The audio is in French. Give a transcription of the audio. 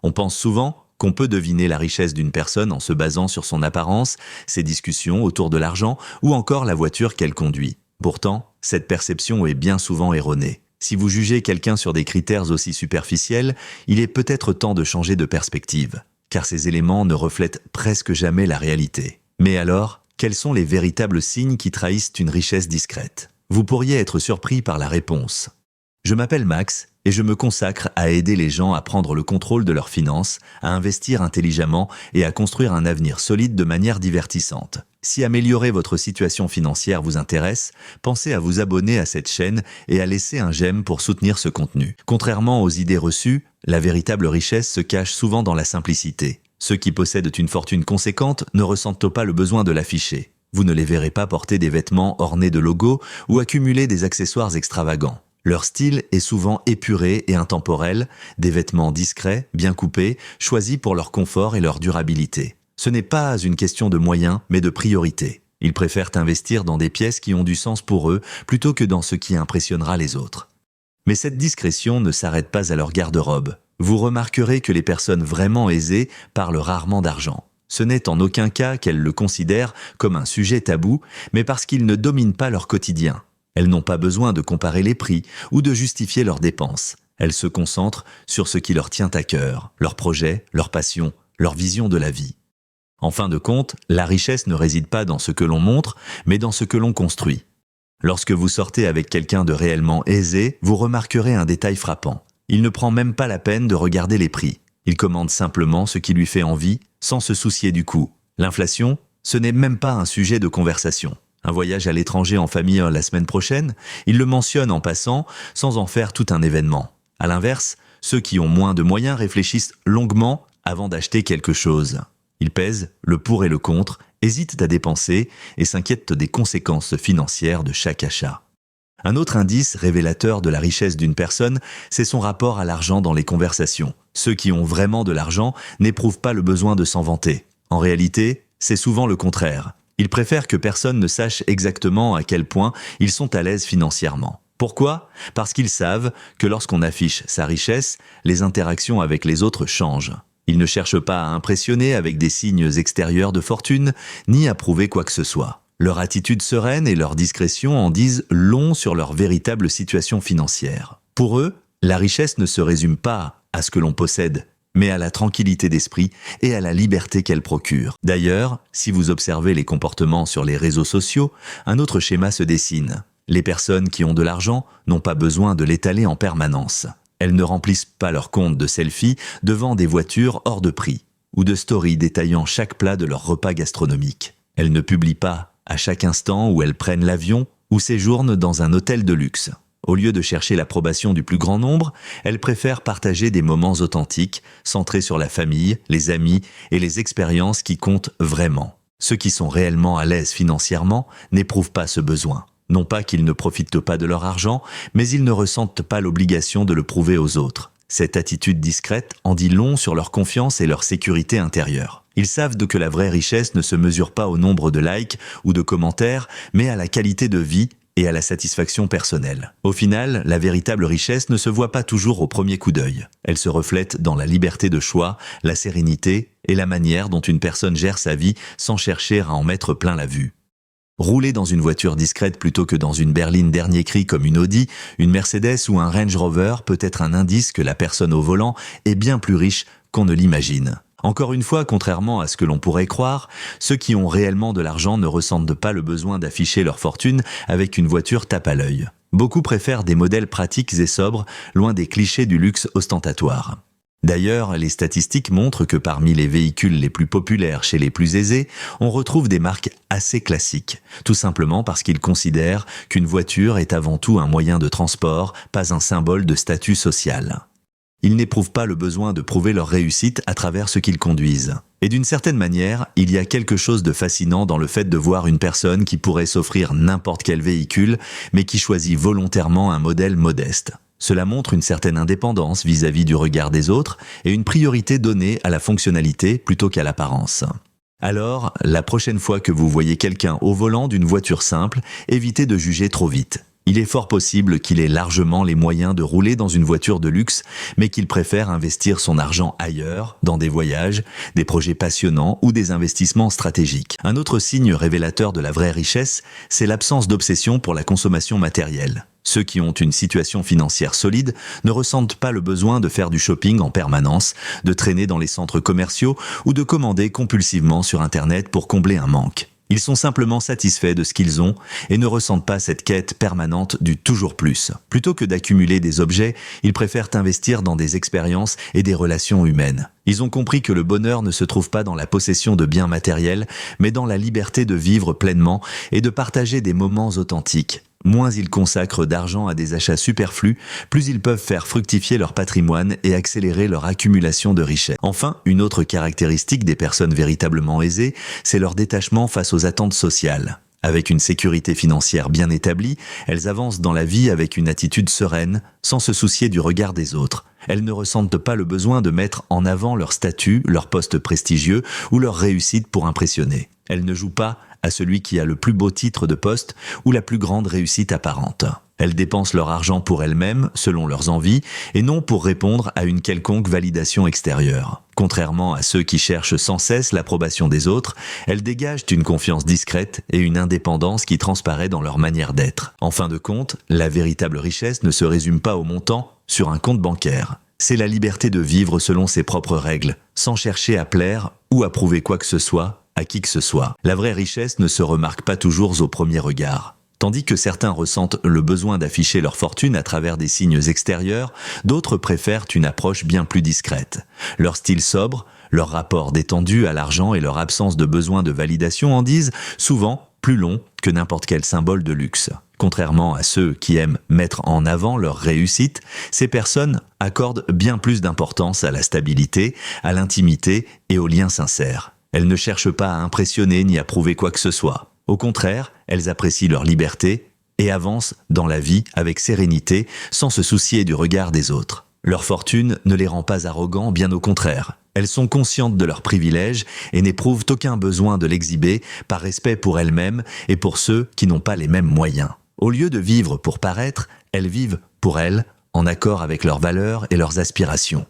On pense souvent qu'on peut deviner la richesse d'une personne en se basant sur son apparence, ses discussions autour de l'argent ou encore la voiture qu'elle conduit. Pourtant, cette perception est bien souvent erronée. Si vous jugez quelqu'un sur des critères aussi superficiels, il est peut-être temps de changer de perspective, car ces éléments ne reflètent presque jamais la réalité. Mais alors, quels sont les véritables signes qui trahissent une richesse discrète? Vous pourriez être surpris par la réponse. Je m'appelle Max et je me consacre à aider les gens à prendre le contrôle de leurs finances, à investir intelligemment et à construire un avenir solide de manière divertissante. Si améliorer votre situation financière vous intéresse, pensez à vous abonner à cette chaîne et à laisser un j'aime pour soutenir ce contenu. Contrairement aux idées reçues, la véritable richesse se cache souvent dans la simplicité. Ceux qui possèdent une fortune conséquente ne ressentent pas le besoin de l'afficher. Vous ne les verrez pas porter des vêtements ornés de logos ou accumuler des accessoires extravagants. Leur style est souvent épuré et intemporel, des vêtements discrets, bien coupés, choisis pour leur confort et leur durabilité. Ce n'est pas une question de moyens, mais de priorité. Ils préfèrent investir dans des pièces qui ont du sens pour eux, plutôt que dans ce qui impressionnera les autres. Mais cette discrétion ne s'arrête pas à leur garde-robe. Vous remarquerez que les personnes vraiment aisées parlent rarement d'argent. Ce n'est en aucun cas qu'elles le considèrent comme un sujet tabou, mais parce qu'ils ne dominent pas leur quotidien. Elles n'ont pas besoin de comparer les prix ou de justifier leurs dépenses. Elles se concentrent sur ce qui leur tient à cœur, leurs projets, leurs passions, leur vision de la vie. En fin de compte, la richesse ne réside pas dans ce que l'on montre, mais dans ce que l'on construit. Lorsque vous sortez avec quelqu'un de réellement aisé, vous remarquerez un détail frappant. Il ne prend même pas la peine de regarder les prix. Il commande simplement ce qui lui fait envie, sans se soucier du coût. L'inflation, ce n'est même pas un sujet de conversation. Un voyage à l'étranger en famille la semaine prochaine, il le mentionne en passant, sans en faire tout un événement. À l'inverse, ceux qui ont moins de moyens réfléchissent longuement avant d'acheter quelque chose. Ils pèsent le pour et le contre, hésitent à dépenser et s'inquiètent des conséquences financières de chaque achat. Un autre indice révélateur de la richesse d'une personne, c'est son rapport à l'argent dans les conversations. Ceux qui ont vraiment de l'argent n'éprouvent pas le besoin de s'en vanter. En réalité, c'est souvent le contraire. Ils préfèrent que personne ne sache exactement à quel point ils sont à l'aise financièrement. Pourquoi? Parce qu'ils savent que lorsqu'on affiche sa richesse, les interactions avec les autres changent. Ils ne cherchent pas à impressionner avec des signes extérieurs de fortune, ni à prouver quoi que ce soit. Leur attitude sereine et leur discrétion en disent long sur leur véritable situation financière. Pour eux, la richesse ne se résume pas à ce que l'on possède, mais à la tranquillité d'esprit et à la liberté qu'elle procure. D'ailleurs, si vous observez les comportements sur les réseaux sociaux, un autre schéma se dessine. Les personnes qui ont de l'argent n'ont pas besoin de l'étaler en permanence. Elles ne remplissent pas leur compte de selfies devant des voitures hors de prix, ou de stories détaillant chaque plat de leur repas gastronomique. Elles ne publient pas à chaque instant où elles prennent l'avion ou séjournent dans un hôtel de luxe. Au lieu de chercher l'approbation du plus grand nombre, elles préfèrent partager des moments authentiques, centrés sur la famille, les amis et les expériences qui comptent vraiment. Ceux qui sont réellement à l'aise financièrement n'éprouvent pas ce besoin. Non pas qu'ils ne profitent pas de leur argent, mais ils ne ressentent pas l'obligation de le prouver aux autres. Cette attitude discrète en dit long sur leur confiance et leur sécurité intérieure. Ils savent que la vraie richesse ne se mesure pas au nombre de likes ou de commentaires, mais à la qualité de vie et à la satisfaction personnelle. Au final, la véritable richesse ne se voit pas toujours au premier coup d'œil. Elle se reflète dans la liberté de choix, la sérénité et la manière dont une personne gère sa vie sans chercher à en mettre plein la vue. Rouler dans une voiture discrète plutôt que dans une berline dernier cri comme une Audi, une Mercedes ou un Range Rover peut être un indice que la personne au volant est bien plus riche qu'on ne l'imagine. Encore une fois, contrairement à ce que l'on pourrait croire, ceux qui ont réellement de l'argent ne ressentent pas le besoin d'afficher leur fortune avec une voiture tape à l'œil. Beaucoup préfèrent des modèles pratiques et sobres, loin des clichés du luxe ostentatoire. D'ailleurs, les statistiques montrent que parmi les véhicules les plus populaires chez les plus aisés, on retrouve des marques assez classiques, tout simplement parce qu'ils considèrent qu'une voiture est avant tout un moyen de transport, pas un symbole de statut social. Ils n'éprouvent pas le besoin de prouver leur réussite à travers ce qu'ils conduisent. Et d'une certaine manière, il y a quelque chose de fascinant dans le fait de voir une personne qui pourrait s'offrir n'importe quel véhicule, mais qui choisit volontairement un modèle modeste. Cela montre une certaine indépendance vis-à-vis du regard des autres et une priorité donnée à la fonctionnalité plutôt qu'à l'apparence. Alors, la prochaine fois que vous voyez quelqu'un au volant d'une voiture simple, évitez de juger trop vite. Il est fort possible qu'il ait largement les moyens de rouler dans une voiture de luxe, mais qu'il préfère investir son argent ailleurs, dans des voyages, des projets passionnants ou des investissements stratégiques. Un autre signe révélateur de la vraie richesse, c'est l'absence d'obsession pour la consommation matérielle. Ceux qui ont une situation financière solide ne ressentent pas le besoin de faire du shopping en permanence, de traîner dans les centres commerciaux ou de commander compulsivement sur Internet pour combler un manque. Ils sont simplement satisfaits de ce qu'ils ont et ne ressentent pas cette quête permanente du toujours plus. Plutôt que d'accumuler des objets, ils préfèrent investir dans des expériences et des relations humaines. Ils ont compris que le bonheur ne se trouve pas dans la possession de biens matériels, mais dans la liberté de vivre pleinement et de partager des moments authentiques. Moins ils consacrent d'argent à des achats superflus, plus ils peuvent faire fructifier leur patrimoine et accélérer leur accumulation de richesses. Enfin, une autre caractéristique des personnes véritablement aisées, c'est leur détachement face aux attentes sociales. Avec une sécurité financière bien établie, elles avancent dans la vie avec une attitude sereine, sans se soucier du regard des autres. Elles ne ressentent pas le besoin de mettre en avant leur statut, leur poste prestigieux ou leur réussite pour impressionner. Elles ne jouent pas à celui qui a le plus beau titre de poste ou la plus grande réussite apparente. Elles dépensent leur argent pour elles-mêmes, selon leurs envies, et non pour répondre à une quelconque validation extérieure. Contrairement à ceux qui cherchent sans cesse l'approbation des autres, elles dégagent une confiance discrète et une indépendance qui transparaît dans leur manière d'être. En fin de compte, la véritable richesse ne se résume pas au montant sur un compte bancaire. C'est la liberté de vivre selon ses propres règles, sans chercher à plaire ou à prouver quoi que ce soit à qui que ce soit. La vraie richesse ne se remarque pas toujours au premier regard. Tandis que certains ressentent le besoin d'afficher leur fortune à travers des signes extérieurs, d'autres préfèrent une approche bien plus discrète. Leur style sobre, leur rapport détendu à l'argent et leur absence de besoin de validation en disent souvent plus long que n'importe quel symbole de luxe. Contrairement à ceux qui aiment mettre en avant leur réussite, ces personnes accordent bien plus d'importance à la stabilité, à l'intimité et aux liens sincères. Elles ne cherchent pas à impressionner ni à prouver quoi que ce soit. Au contraire, elles apprécient leur liberté et avancent dans la vie avec sérénité, sans se soucier du regard des autres. Leur fortune ne les rend pas arrogants, bien au contraire. Elles sont conscientes de leurs privilèges et n'éprouvent aucun besoin de l'exhiber par respect pour elles-mêmes et pour ceux qui n'ont pas les mêmes moyens. Au lieu de vivre pour paraître, elles vivent pour elles, en accord avec leurs valeurs et leurs aspirations.